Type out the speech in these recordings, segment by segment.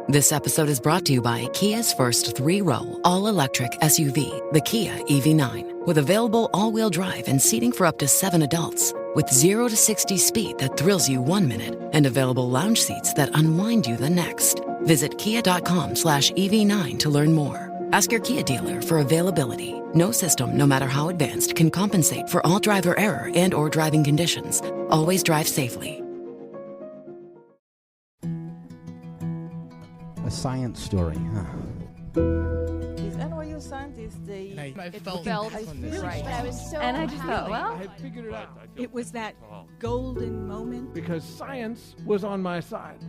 This episode is brought to you by Kia's first three-row, all-electric SUV, the Kia EV9, with available all-wheel drive and seating for up to 7 adults, with 0 to 60 speed that thrills you 1 minute and available lounge seats that unwind you the next. Visit kia.com/EV9 to learn more. Ask your Kia dealer for availability. No system, no matter how advanced, can compensate for all driver error and or driving conditions. Always drive safely. A science story, huh? These NYU scientists, I felt right. I was so And I just thought, well, I figured it out. it was that golden moment. Because science was on my side.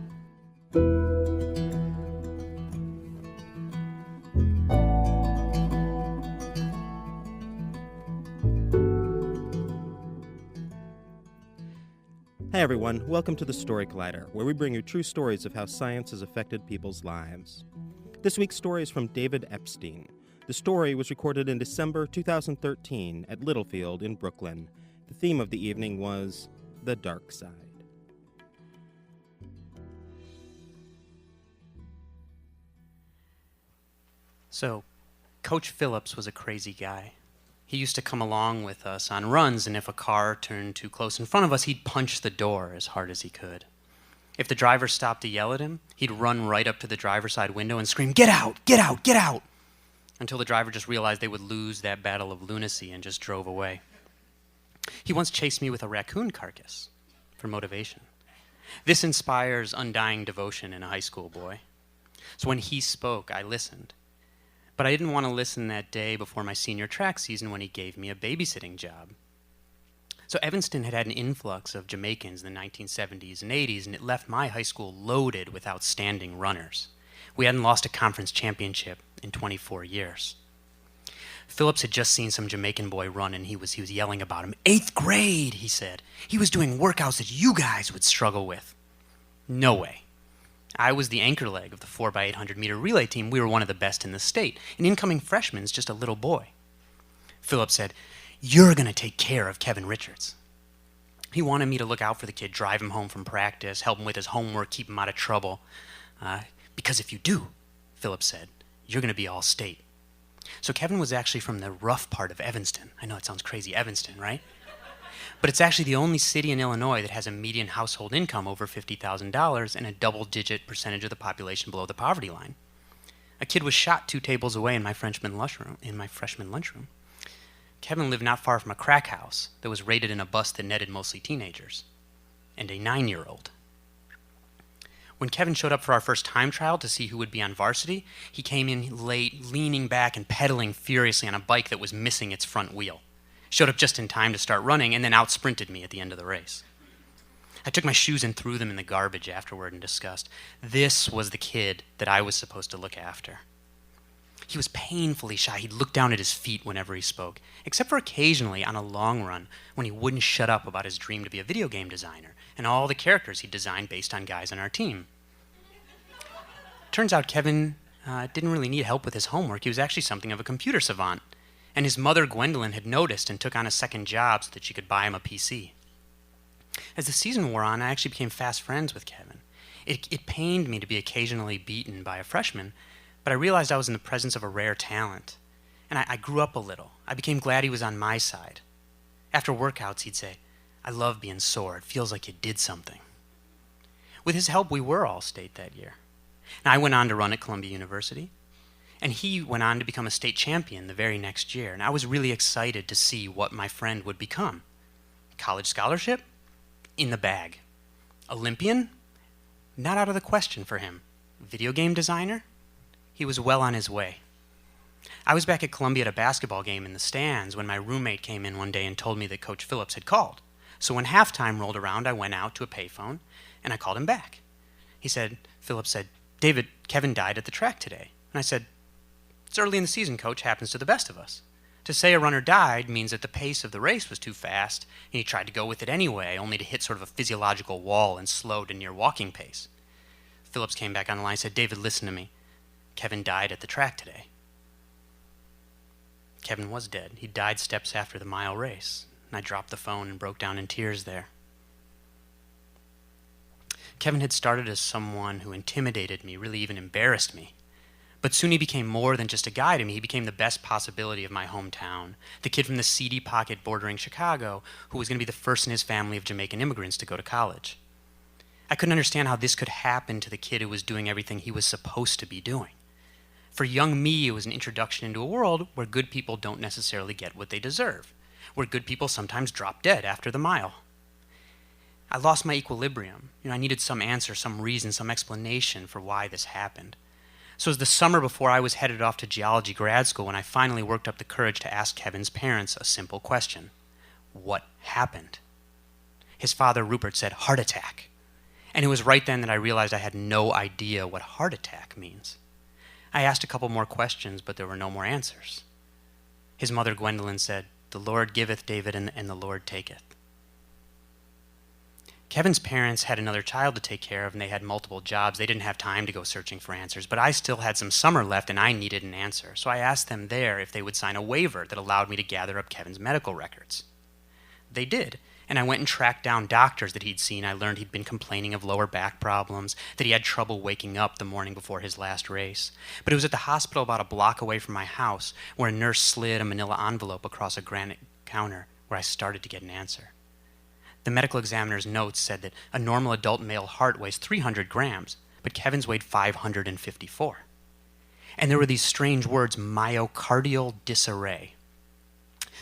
Hey everyone, welcome to the Story Collider, where we bring you true stories of how science has affected people's lives. This week's story is from David Epstein. The story was recorded in December 2013 at Littlefield in Brooklyn. The theme of the evening was the dark side. So, Coach Phillips was a crazy guy. He used to come along with us on runs, and if a car turned too close in front of us, he'd punch the door as hard as he could. If the driver stopped to yell at him, he'd run right up to the driver's side window and scream, "Get out! Get out! Get out!" until the driver just realized they would lose that battle of lunacy and just drove away. He once chased me with a raccoon carcass for motivation. This inspires undying devotion in a high school boy. So when he spoke, I listened. But I didn't want to listen that day before my senior track season when he gave me a babysitting job. So Evanston had had an influx of Jamaicans in the 1970s and 80s, and it left my high school loaded with outstanding runners. We hadn't lost a conference championship in 24 years. Phillips had just seen some Jamaican boy run, and he was yelling about him. "8th grade," he said. "He was doing workouts that you guys would struggle with." No way. I was the anchor leg of the 4x800 meter relay team. We were one of the best in the state. An incoming freshman's just a little boy. Phillips said, "You're going to take care of Kevin Richards." He wanted me to look out for the kid, drive him home from practice, help him with his homework, keep him out of trouble. Because if you do, Phillips said, you're going to be all state. So Kevin was actually from the rough part of Evanston. I know it sounds crazy, Evanston, right? But it's actually the only city in Illinois that has a median household income over $50,000 and a double-digit percentage of the population below the poverty line. A kid was shot 2 tables away in my freshman lunchroom. Kevin lived not far from a crack house that was raided in a bus that netted mostly teenagers, and a 9-year-old. When Kevin showed up for our first time trial to see who would be on varsity, he came in late, leaning back and pedaling furiously on a bike that was missing its front wheel. Showed up just in time to start running, and then out-sprinted me at the end of the race. I took my shoes and threw them in the garbage afterward in disgust. This was the kid that I was supposed to look after. He was painfully shy. He'd look down at his feet whenever he spoke, except for occasionally on a long run when he wouldn't shut up about his dream to be a video game designer and all the characters he'd designed based on guys on our team. Turns out Kevin didn't really need help with his homework. He was actually something of a computer savant. And his mother, Gwendolyn, had noticed and took on a second job so that she could buy him a PC. As the season wore on, I actually became fast friends with Kevin. It pained me to be occasionally beaten by a freshman, but I realized I was in the presence of a rare talent. And I grew up a little. I became glad he was on my side. After workouts, he'd say, "I love being sore. It feels like you did something." With his help, we were all state that year. Now, I went on to run at Columbia University. And he went on to become a state champion the very next year. And I was really excited to see what my friend would become. College scholarship? In the bag. Olympian? Not out of the question for him. Video game designer? He was well on his way. I was back at Columbia at a basketball game in the stands when my roommate came in one day and told me that Coach Phillips had called. So when halftime rolled around, I went out to a payphone and I called him back. Phillips said, "David, Kevin died at the track today." And I said, "It's early in the season, Coach. Happens to the best of us. To say a runner died means that the pace of the race was too fast, and he tried to go with it anyway, only to hit sort of a physiological wall and slow to near walking pace." Phillips came back on the line and said, "David, listen to me. Kevin died at the track today." Kevin was dead. He died steps after the mile race. And I dropped the phone and broke down in tears there. Kevin had started as someone who intimidated me, really even embarrassed me. But soon he became more than just a guy to me. He became the best possibility of my hometown, the kid from the seedy pocket bordering Chicago who was going to be the first in his family of Jamaican immigrants to go to college. I couldn't understand how this could happen to the kid who was doing everything he was supposed to be doing. For young me, it was an introduction into a world where good people don't necessarily get what they deserve, where good people sometimes drop dead after the mile. I lost my equilibrium. I needed some answer, some reason, some explanation for why this happened. So it was the summer before I was headed off to geology grad school when I finally worked up the courage to ask Kevin's parents a simple question. What happened? His father, Rupert, said, heart attack. And it was right then that I realized I had no idea what heart attack means. I asked a couple more questions, but there were no more answers. His mother, Gwendolyn, said, the Lord giveth, David, and the Lord taketh. Kevin's parents had another child to take care of, and they had multiple jobs. They didn't have time to go searching for answers, but I still had some summer left, and I needed an answer. So I asked them there if they would sign a waiver that allowed me to gather up Kevin's medical records. They did, and I went and tracked down doctors that he'd seen. I learned he'd been complaining of lower back problems, that he had trouble waking up the morning before his last race. But it was at the hospital about a block away from my house where a nurse slid a manila envelope across a granite counter where I started to get an answer. The medical examiner's notes said that a normal adult male heart weighs 300 grams, but Kevin's weighed 554. And there were these strange words, myocardial disarray.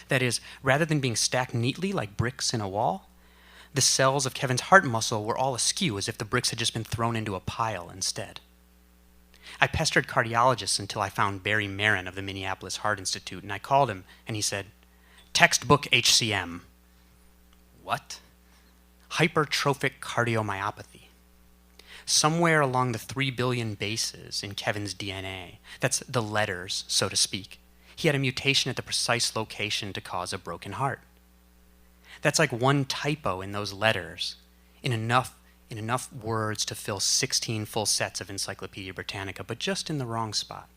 That is, rather than being stacked neatly like bricks in a wall, the cells of Kevin's heart muscle were all askew as if the bricks had just been thrown into a pile instead. I pestered cardiologists until I found Barry Marin of the Minneapolis Heart Institute, and I called him, and he said, textbook HCM. What? Hypertrophic cardiomyopathy. Somewhere along the 3 billion bases in Kevin's DNA, that's the letters, so to speak, he had a mutation at the precise location to cause a broken heart. That's like one typo in those letters, in enough words to fill 16 full sets of Encyclopedia Britannica, but just in the wrong spot.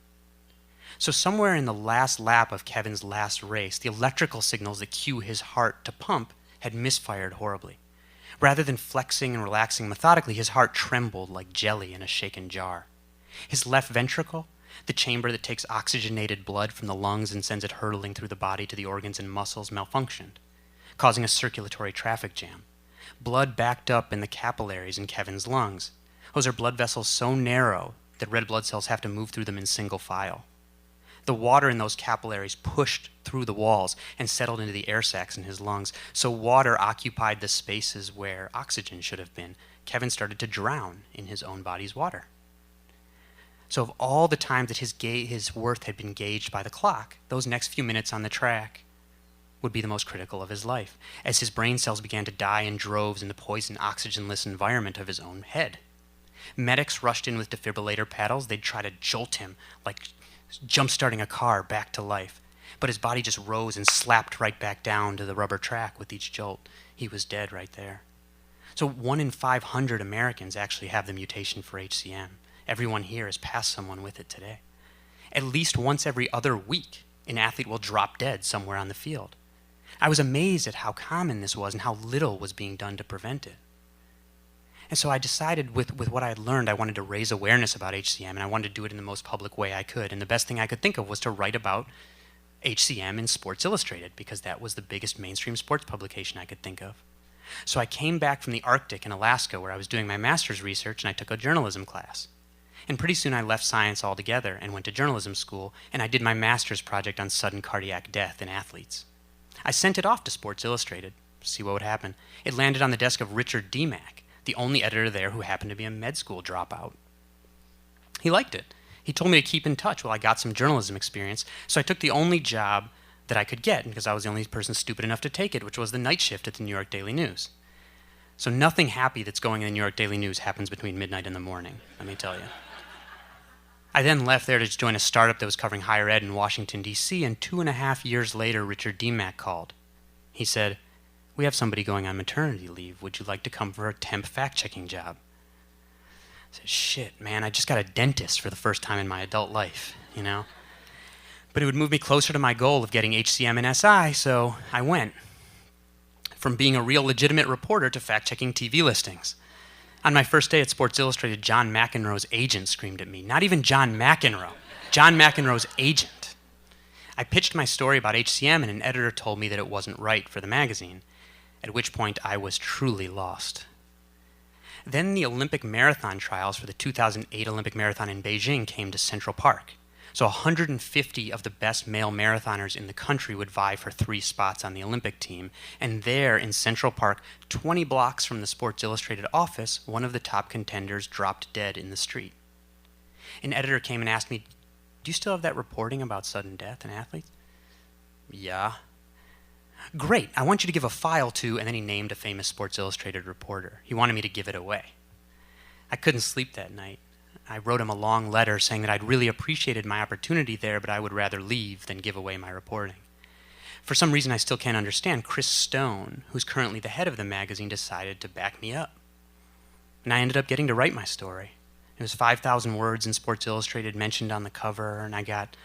So somewhere in the last lap of Kevin's last race, the electrical signals that cue his heart to pump had misfired horribly. Rather than flexing and relaxing methodically, his heart trembled like jelly in a shaken jar. His left ventricle, the chamber that takes oxygenated blood from the lungs and sends it hurtling through the body to the organs and muscles, malfunctioned, causing a circulatory traffic jam. Blood backed up in the capillaries in Kevin's lungs. Those are blood vessels so narrow that red blood cells have to move through them in single file. The water in those capillaries pushed through the walls and settled into the air sacs in his lungs, so water occupied the spaces where oxygen should have been. Kevin started to drown in his own body's water. So of all the times that his worth had been gauged by the clock, those next few minutes on the track would be the most critical of his life, as his brain cells began to die in droves in the poison, oxygenless environment of his own head. Medics rushed in with defibrillator paddles. They'd try to jolt him like jump-starting a car back to life. But his body just rose and slapped right back down to the rubber track with each jolt. He was dead right there. So 1 in 500 Americans actually have the mutation for HCM. Everyone here has passed someone with it today. At least once every other week, an athlete will drop dead somewhere on the field. I was amazed at how common this was and how little was being done to prevent it. And so I decided with what I had learned, I wanted to raise awareness about HCM, and I wanted to do it in the most public way I could. And the best thing I could think of was to write about HCM in Sports Illustrated, because that was the biggest mainstream sports publication I could think of. So I came back from the Arctic in Alaska, where I was doing my master's research, and I took a journalism class. And pretty soon I left science altogether and went to journalism school, and I did my master's project on sudden cardiac death in athletes. I sent it off to Sports Illustrated to see what would happen. It landed on the desk of Richard Demack, the only editor there who happened to be a med school dropout. He liked it. He told me to keep in touch while I got some journalism experience, so I took the only job that I could get, because I was the only person stupid enough to take it, which was the night shift at the New York Daily News. So nothing happy that's going in the New York Daily News happens between midnight and the morning, let me tell you. I then left there to join a startup that was covering higher ed in Washington, D.C., and 2.5 years later, Richard Demack called. He said, "We have somebody going on maternity leave. Would you like to come for a temp fact-checking job?" I said, "Shit, man, I just got a dentist for the first time in my adult life, you know?" But it would move me closer to my goal of getting HCM and SI, so I went. From being a real legitimate reporter to fact-checking TV listings. On my first day at Sports Illustrated, John McEnroe's agent screamed at me. Not even John McEnroe. John McEnroe's agent. I pitched my story about HCM, and an editor told me that it wasn't right for the magazine, at which point I was truly lost. Then the Olympic marathon trials for the 2008 Olympic Marathon in Beijing came to Central Park. So 150 of the best male marathoners in the country would vie for 3 spots on the Olympic team. And there in Central Park, 20 blocks from the Sports Illustrated office, one of the top contenders dropped dead in the street. An editor came and asked me, "Do you still have that reporting about sudden death in athletes?" "Yeah." "Great, I want you to give a file to," and then he named a famous Sports Illustrated reporter. He wanted me to give it away. I couldn't sleep that night. I wrote him a long letter saying that I'd really appreciated my opportunity there, but I would rather leave than give away my reporting. For some reason I still can't understand, Chris Stone, who's currently the head of the magazine, decided to back me up. And I ended up getting to write my story. It was 5,000 words in Sports Illustrated, mentioned on the cover, and I got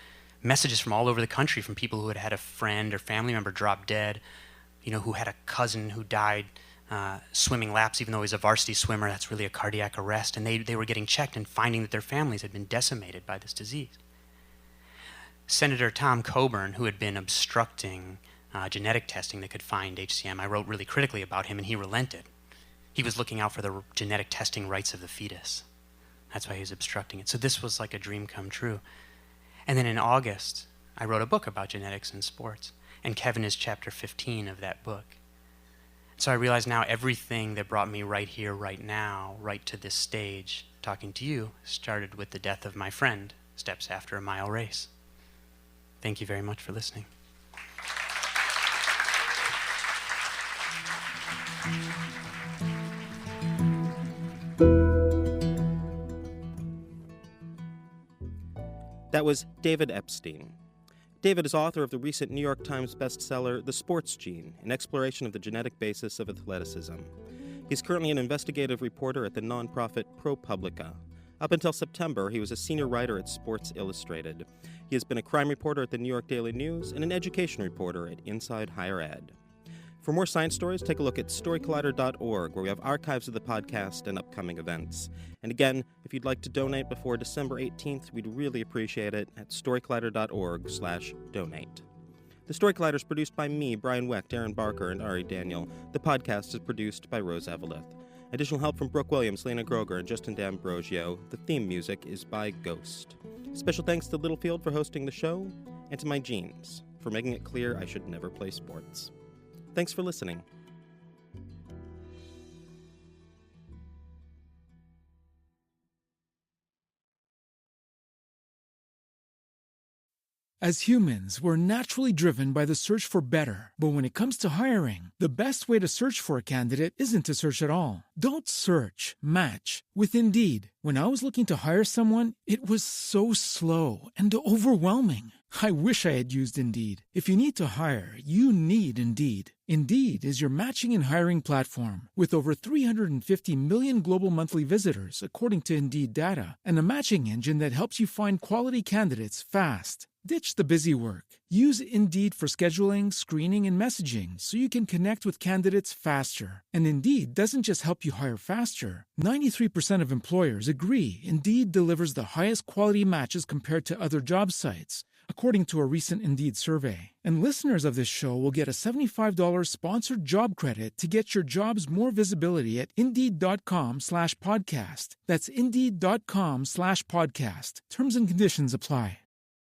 messages from all over the country from people who had had a friend or family member drop dead, who had a cousin who died swimming laps, even though he was a varsity swimmer. That's really a cardiac arrest. And they were getting checked and finding that their families had been decimated by this disease. Senator Tom Coburn, who had been obstructing genetic testing that could find HCM, I wrote really critically about him, and he relented. He was looking out for the genetic testing rights of the fetus. That's why he was obstructing it. So this was like a dream come true. And then in August, I wrote a book about genetics in sports, and Kevin is chapter 15 of that book. So I realize now everything that brought me right here, right now, right to this stage, talking to you, started with the death of my friend, steps after a mile race. Thank you very much for listening. That was David Epstein. David is author of the recent New York Times bestseller, The Sports Gene, an exploration of the genetic basis of athleticism. He's currently an investigative reporter at the nonprofit ProPublica. Up until September, he was a senior writer at Sports Illustrated. He has been a crime reporter at the New York Daily News and an education reporter at Inside Higher Ed. For more science stories, take a look at storycollider.org, where we have archives of the podcast and upcoming events. And again, if you'd like to donate before December 18th, we'd really appreciate it at storycollider.org/donate. The Story Collider is produced by me, Brian Weck, Darren Barker, and Ari Daniel. The podcast is produced by Rose Eveleth. Additional help from Brooke Williams, Lena Groger, and Justin D'Ambrosio. The theme music is by Ghost. Special thanks to Littlefield for hosting the show, and to my genes for making it clear I should never play sports. Thanks for listening. As humans, we're naturally driven by the search for better. But when it comes to hiring, the best way to search for a candidate isn't to search at all. Don't search, match with Indeed. When I was looking to hire someone, it was so slow and overwhelming. I wish I had used Indeed. If you need to hire, you need Indeed. Indeed is your matching and hiring platform with over 350 million global monthly visitors, according to Indeed data, and a matching engine that helps you find quality candidates fast. Ditch the busy work. Use Indeed for scheduling, screening, and messaging so you can connect with candidates faster. And Indeed doesn't just help you hire faster. 93% of employers agree Indeed delivers the highest quality matches compared to other job sites, according to a recent Indeed survey. And listeners of this show will get a $75 sponsored job credit to get your jobs more visibility at Indeed.com/podcast. That's Indeed.com/podcast. Terms and conditions apply.